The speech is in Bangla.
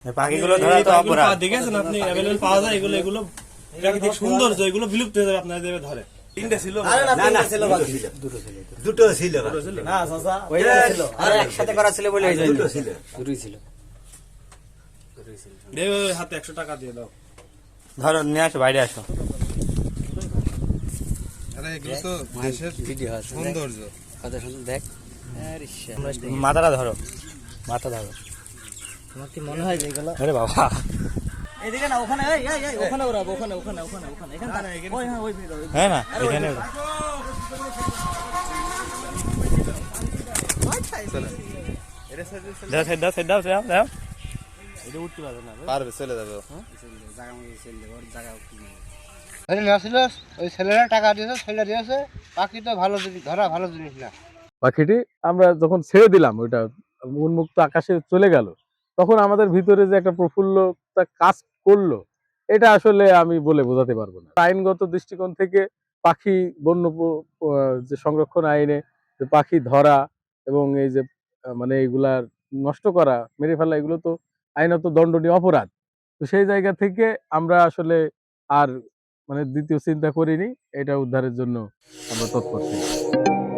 পাখিগুলো ধরা তো অপরাধ। দেখেছেন আপনি অ্যাভেলেবল পাওয়া যায় এগুলো, এগুলো প্রাকৃতিক সৌন্দর্য, এগুলো বিলুপ্ত হয়ে যাবে আপনারা দেবে ধরে। তিনটে ছিল দুটো ছিল না চাচা, ওইটা ছিল আর একসাথে করা ছিল বলে দুটো ছিল দুটোই ছিল। দেবে হাতে 100 টাকা দিয়ে দাও। ধরো নিয়ে আসো, বাইরে আসো। আরে এগুলো তো দেশের ভিডিও আছে, সৌন্দর্য। কত সুন্দর দেখ। মাথাটা ধরো, মাথা ধরো। তোমার কি মনে হয় যে এগুলো আরে বাবা, এদিকে না ওখানে ওখানে ওড়াবো, ওখানে ওখানে ওখানে ওখানে এখানে ওই হ্যাঁ ওই ভিড় হ্যাঁ না এখানে দাও, সাইড দাও, সাইড দাও, দাও দাও। এটা উঠতে পারবে না। পারবে, চলে যাবে ও। ওই ছেলেরা টাকা দিয়েছে, ছেলে দিয়েছে। পাখি তো ভালো জিনিস, ধরা ভালো জিনিস না। পাখিটি আমরা যখন ছেড়ে দিলাম, ওইটা উন্মুক্ত আকাশে চলে গেল, তখন আমাদের ভিতরে যে একটা প্রফুল্লতা কাজ করলো, এটা আসলে আমি বলে বোঝাতে পারবো না। আইনগত দৃষ্টিকোণ থেকে পাখি বন্য যে সংরক্ষণ আইনে যে পাখি ধরা এবং এই যে মানে এগুলার নষ্ট করা, মেরে ফেলা, এগুলো তো আইনত দণ্ডনীয় অপরাধ। তো সেই জায়গা থেকে আমরা আসলে আর মানে দ্বিতীয় চিন্তা করিনি, এটা উদ্ধারের জন্য আমরা তৎপর ছিলাম।